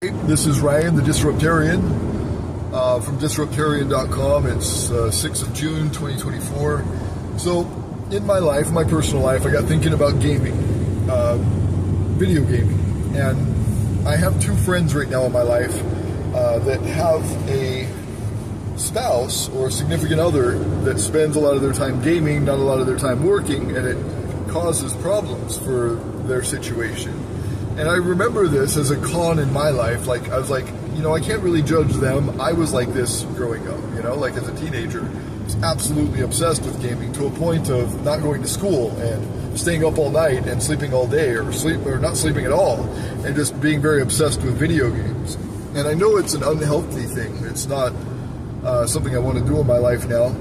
This is Ryan, the Disruptarian, from Disruptarian.com. It's 6th of June, 2024. So, in my life, my personal life, I got thinking about gaming, video gaming. And I have two friends right now in my life that have a spouse or a significant other that spends a lot of their time gaming, not a lot of their time working, and it causes problems for their situation. And I remember this as a con in my life. Like, I was like, you know, I can't really judge them. I was like this growing up, you know, like as a teenager. I was absolutely obsessed with gaming to a point of not going to school and staying up all night and sleeping all day or not sleeping at all and just being very obsessed with video games. And I know it's an unhealthy thing. It's not something I want to do in my life now.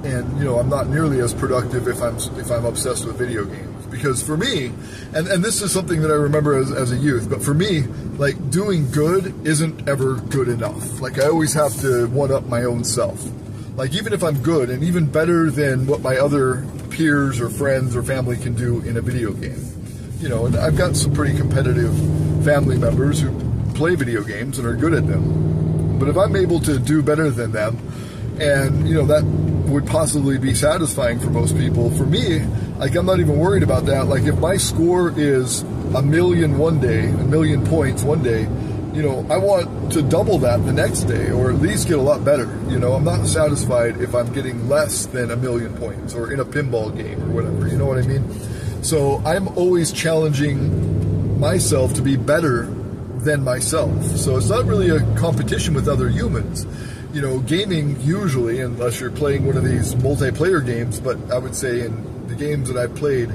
And, you know, I'm not nearly as productive if I'm obsessed with video games. Because for me, and this is something that I remember as a youth, but for me, like, doing good isn't ever good enough. Like, I always have to one-up my own self. Like, even if I'm good and even better than what my other peers or friends or family can do in a video game. You know, and I've got some pretty competitive family members who play video games and are good at them. But if I'm able to do better than them, and, you know, that would possibly be satisfying for most people, for me, like, I'm not even worried about that. Like, if my score is 1,000,000 one day, 1,000,000 points one day, you know, I want to double that the next day, or at least get a lot better. You know, I'm not satisfied if I'm getting less than 1,000,000 points, or in a pinball game, or whatever, you know what I mean? So I'm always challenging myself to be better than myself. So it's not really a competition with other humans. You know, gaming usually, unless you're playing one of these multiplayer games, but I would say in the games that I've played,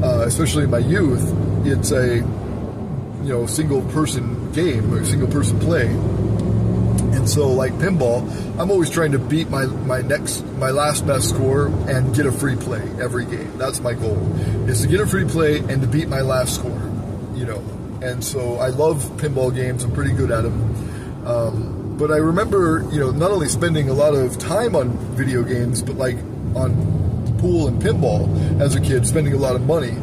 especially in my youth, it's a, you know, single-person game, or single-person play. And so, like pinball, I'm always trying to beat my last best score and get a free play every game. That's my goal, is to get a free play and to beat my last score, you know. And so I love pinball games. I'm pretty good at them. But I remember, you know, not only spending a lot of time on video games, but like on pool and pinball as a kid, spending a lot of money.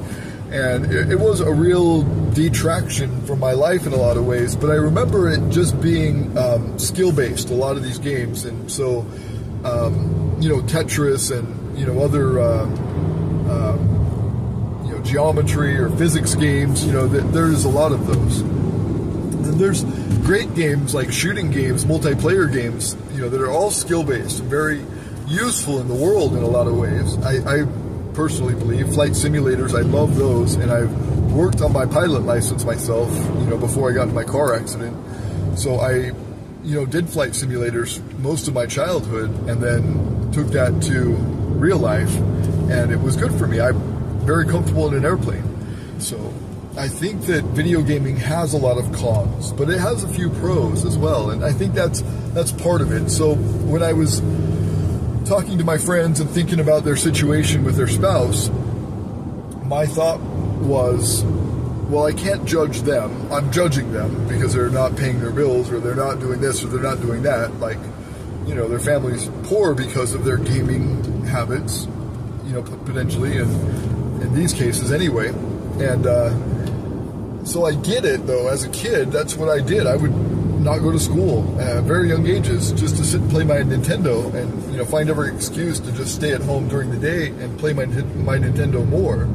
And it was a real detraction from my life in a lot of ways. But I remember it just being skill-based, a lot of these games. And so, you know, Tetris and, you know, other, you know, geometry or physics games, you know, there's a lot of those. And there's great games like shooting games, multiplayer games, you know, that are all skill-based and very useful in the world in a lot of ways. I personally believe flight simulators, I love those, and I've worked on my pilot license myself, you know, before I got into my car accident. So I, you know, did flight simulators most of my childhood and then took that to real life, and it was good for me. I'm very comfortable in an airplane. So I think that video gaming has a lot of cons, but it has a few pros as well, and I think that's part of it. So when I was talking to my friends and thinking about their situation with their spouse, my thought was, well, I can't judge them. I'm judging them because they're not paying their bills, or they're not doing this, or they're not doing that. Like, you know, their family's poor because of their gaming habits, you know, potentially, and in these cases anyway. And so I get it, though. As a kid, that's what I did. I would not go to school at very young ages just to sit and play my Nintendo and, you know, find every excuse to just stay at home during the day and play my Nintendo more.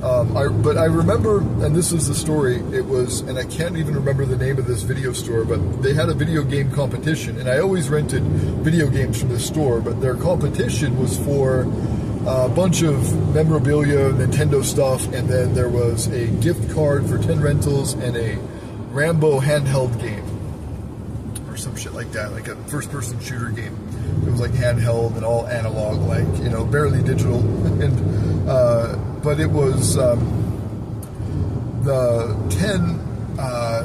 But I remember, and this is the story, it was, and I can't even remember the name of this video store, but they had a video game competition, and I always rented video games from this store, but their competition was for a bunch of memorabilia, Nintendo stuff, and then there was a gift card for 10 rentals and a Rambo handheld game, or some shit like that, like a first-person shooter game. It was like handheld and all analog, like, you know, barely digital, and but it was the 10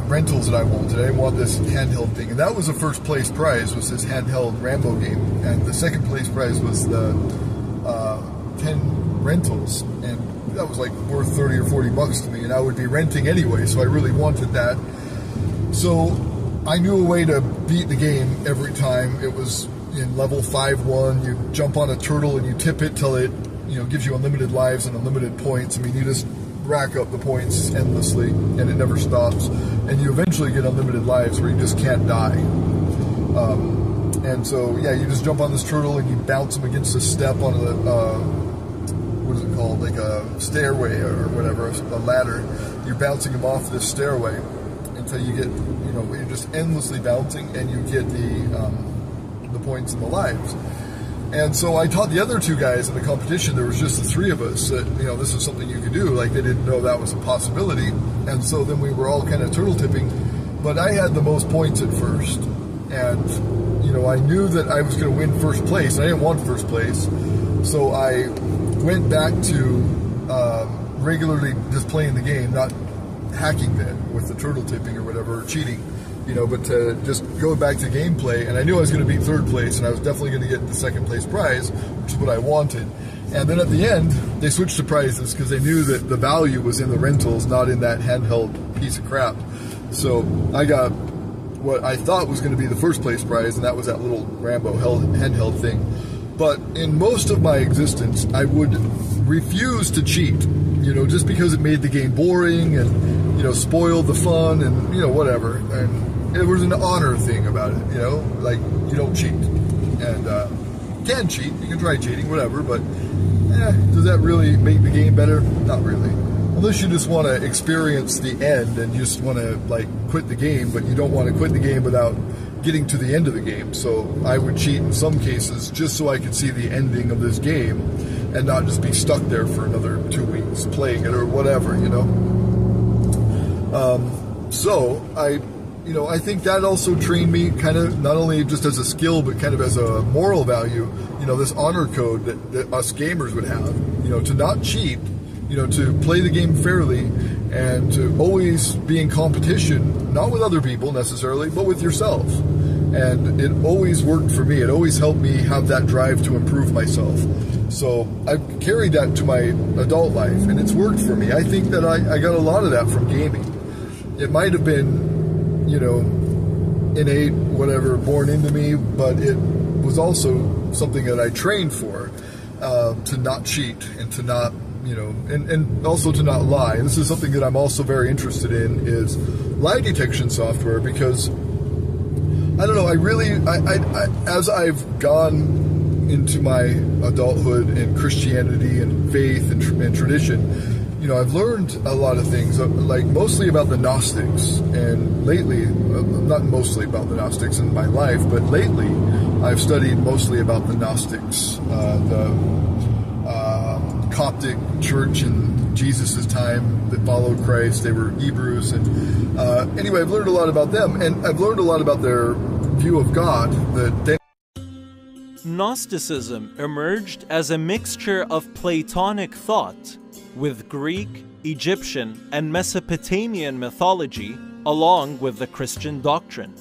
rentals that I wanted. I didn't want this handheld thing, and that was the first place prize, was this handheld Rambo game, and the second place prize was the 10 rentals, and that was like worth 30 or 40 bucks to me, and I would be renting anyway, so I really wanted that. So I knew a way to beat the game every time. It was in level 5-1, you jump on a turtle and you tip it till it, you know, gives you unlimited lives and unlimited points. I mean, you just rack up the points endlessly, and it never stops. And you eventually get unlimited lives where you just can't die. And so, yeah, you just jump on this turtle and you bounce him against a step on a, what is it called, like a stairway or whatever, a ladder. You're bouncing him off this stairway until you get, you know, you're just endlessly bouncing, and you get the points and the lives. And so I taught the other two guys in the competition. There was just the three of us that, you know, this is something you could do. Like, they didn't know that was a possibility. And so then we were all kind of turtle tipping. But I had the most points at first. And, you know, I knew that I was going to win first place. I didn't want first place. So I went back to regularly just playing the game, not hacking it with the turtle tipping or whatever, or cheating. You know, but to just go back to gameplay, and I knew I was going to be third place, and I was definitely going to get the second place prize, which is what I wanted. And then at the end, they switched to prizes because they knew that the value was in the rentals, not in that handheld piece of crap. So I got what I thought was going to be the first place prize, and that was that little Rambo handheld thing. But in most of my existence, I would refuse to cheat, you know, just because it made the game boring and, you know, spoiled the fun and, you know, whatever. And it was an honor thing about it, you know, like, you don't cheat. And you can cheat, you can try cheating, whatever, but does that really make the game better? Not really. Unless you just want to experience the end and you just want to, like, quit the game, but you don't want to quit the game without getting to the end of the game. So I would cheat in some cases just so I could see the ending of this game and not just be stuck there for another 2 weeks playing it or whatever, you know. So I think that also trained me kind of not only just as a skill, but kind of as a moral value, you know, this honor code that us gamers would have, you know, to not cheat, you know, to play the game fairly and to always be in competition, not with other people necessarily, but with yourself. And it always worked for me. It always helped me have that drive to improve myself. So I've carried that to my adult life, and it's worked for me. I think that I got a lot of that from gaming. It might have been, you know, innate, whatever, born into me, but it was also something that I trained for, to not cheat and to not, you know, and also to not lie. This is something that I'm also very interested in, is lie detection software, because I don't know, I as I've gone into my adulthood and Christianity and faith and tradition, you know, I've learned a lot of things, like mostly about the Gnostics, and lately, not mostly about the Gnostics in my life, but lately I've studied mostly about the Gnostics, the Coptic church in Jesus' time that followed Christ. They were Hebrews, and anyway, I've learned a lot about them, and I've learned a lot about their view of God, that they... Gnosticism emerged as a mixture of Platonic thought with Greek, Egyptian, and Mesopotamian mythology, along with the Christian doctrine.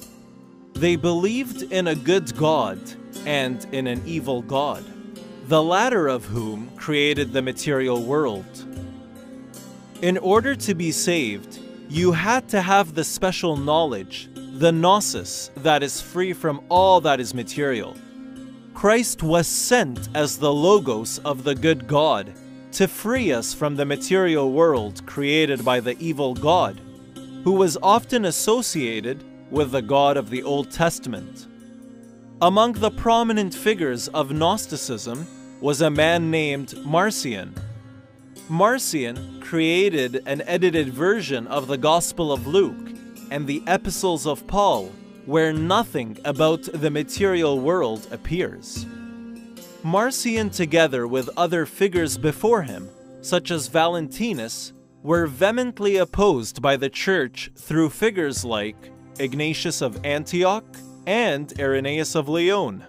They believed in a good God and in an evil God, the latter of whom created the material world. In order to be saved, you had to have the special knowledge, the gnosis, that is free from all that is material. Christ was sent as the Logos of the good God to free us from the material world created by the evil God, who was often associated with the God of the Old Testament. Among the prominent figures of Gnosticism was a man named Marcion. Marcion created an edited version of the Gospel of Luke and the Epistles of Paul, where nothing about the material world appears. Marcion, together with other figures before him, such as Valentinus, were vehemently opposed by the church through figures like Ignatius of Antioch and Irenaeus of Lyon.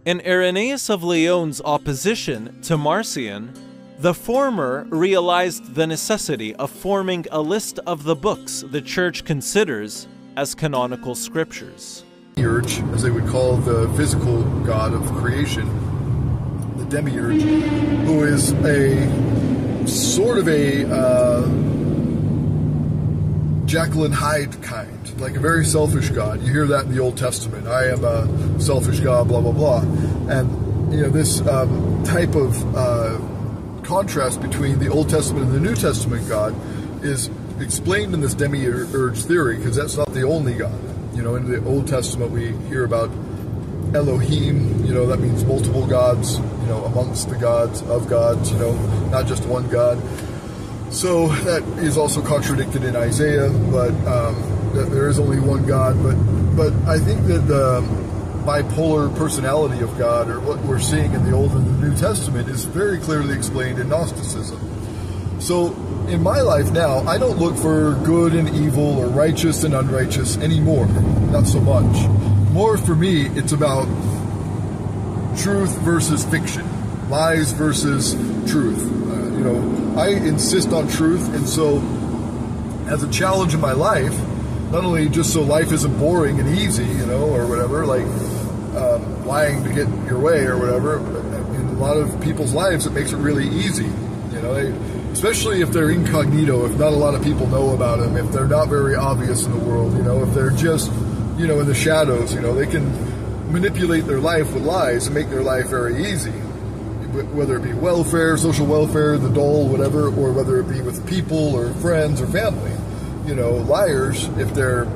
In Irenaeus of Lyon's opposition to Marcion, the former realized the necessity of forming a list of the books the church considers as canonical scriptures. Demiurge, as they would call the physical god of creation, the Demiurge, who is a sort of a Jekyll and Hyde kind, like a very selfish god. You hear that in the Old Testament. I am a selfish god, blah, blah, blah. And, you know, this type of contrast between the Old Testament and the New Testament God is explained in this demiurge theory, because that's not the only God. You know, in the Old Testament we hear about Elohim, you know, that means multiple gods, you know, amongst the gods of gods, you know, not just one God. So that is also contradicted in Isaiah, but that there is only one God. But I think that the bipolar personality of God, or what we're seeing in the Old and the New Testament, is very clearly explained in Gnosticism. So in my life now, I don't look for good and evil or righteous and unrighteous anymore. Not so much. More for me, it's about truth versus fiction, lies versus truth. You know, I insist on truth, and so as a challenge in my life, not only just so life isn't boring and easy, you know, or whatever, like lying to get your way or whatever, in a lot of people's lives it makes it really easy, you know, especially if they're incognito, if not a lot of people know about them, if they're not very obvious in the world, you know, if they're just, you know, in the shadows, you know, they can manipulate their life with lies and make their life very easy, whether it be welfare, social welfare, the dole, whatever, or whether it be with people or friends or family. You know, liars, if they're,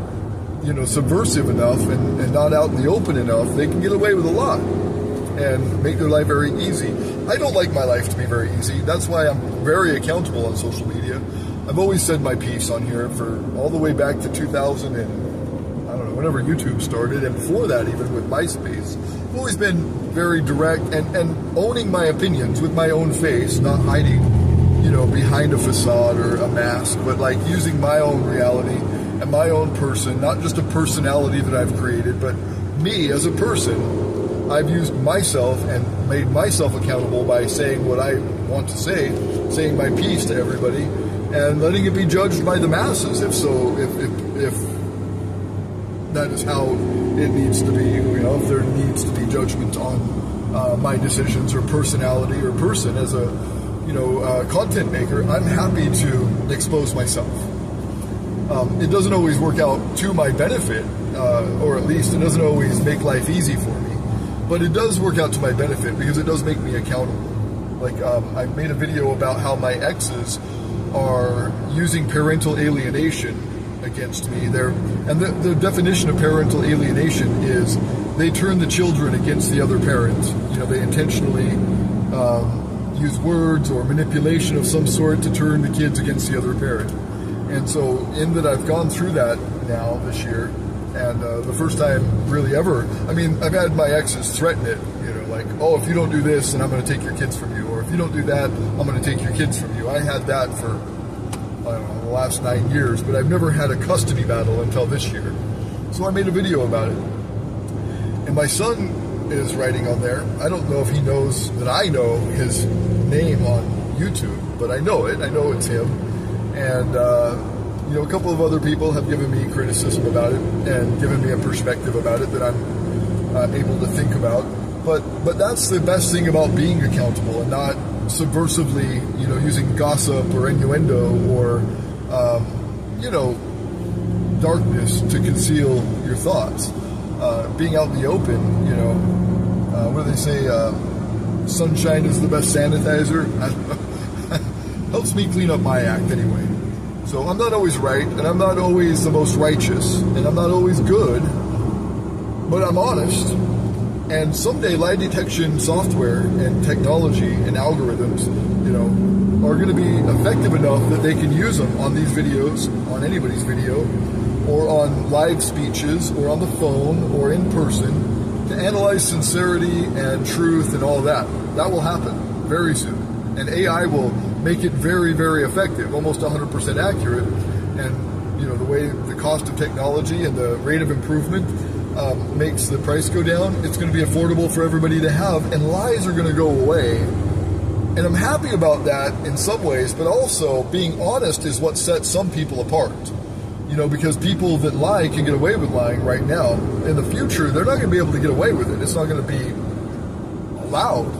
you know, subversive enough and not out in the open enough, they can get away with a lot and make their life very easy. I don't like my life to be very easy. That's why I'm very accountable on social media. I've always said my piece on here for all the way back to 2000 and, I don't know, whenever YouTube started, and before that even with MySpace. I've always been very direct and owning my opinions with my own face, not hiding, you know, behind a facade or a mask, but like using my own reality and my own person, not just a personality that I've created, but me as a person. I've used myself and made myself accountable by saying what I want to say, saying my piece to everybody, and letting it be judged by the masses, if that is how it needs to be, you know, if there needs to be judgment on my decisions or personality or person as a, you know, content maker. I'm happy to expose myself. It doesn't always work out to my benefit, or at least it doesn't always make life easy for me, but it does work out to my benefit because it does make me accountable. Like, I made a video about how my exes are using parental alienation against me. The definition of parental alienation is they turn the children against the other parent. You know, they intentionally use words or manipulation of some sort to turn the kids against the other parent. And so in that I've gone through that now this year, and the first time really ever, I mean, I've had my exes threaten it, you know, like, oh, if you don't do this, then I'm going to take your kids from you, or if you don't do that, I'm going to take your kids from you. I had that for, I don't know, the last 9 years, but I've never had a custody battle until this year. So I made a video about it. And my son is writing on there. I don't know if he knows that I know his name on YouTube, but I know it. I know it's him. And, you know, a couple of other people have given me criticism about it and given me a perspective about it that I'm able to think about. But that's the best thing about being accountable and not subversively, you know, using gossip or innuendo or, you know, darkness to conceal your thoughts. Being out in the open, you know, what do they say? Sunshine is the best sanitizer. Helps me clean up my act anyway. So I'm not always right, and I'm not always the most righteous, and I'm not always good, but I'm honest. And someday lie detection software and technology and algorithms, you know, are going to be effective enough that they can use them on these videos, on anybody's video, or on live speeches, or on the phone, or in person, to analyze sincerity and truth and all that. That will happen very soon. And AI will make it very, very effective, almost 100% accurate. And, you know, the way the cost of technology and the rate of improvement makes the price go down, it's going to be affordable for everybody to have, and lies are going to go away. And I'm happy about that in some ways, but also being honest is what sets some people apart. You know, because people that lie can get away with lying right now. In the future, they're not going to be able to get away with it. It's not going to be allowed.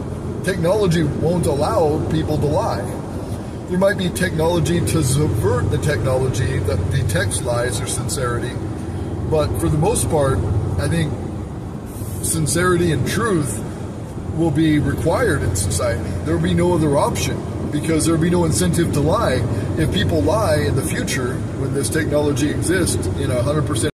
Technology won't allow people to lie. There might be technology to subvert the technology that detects lies or sincerity, but for the most part, I think sincerity and truth will be required in society. There will be no other option. because there'll be no incentive to lie. If people lie in the future, when this technology exists in 100%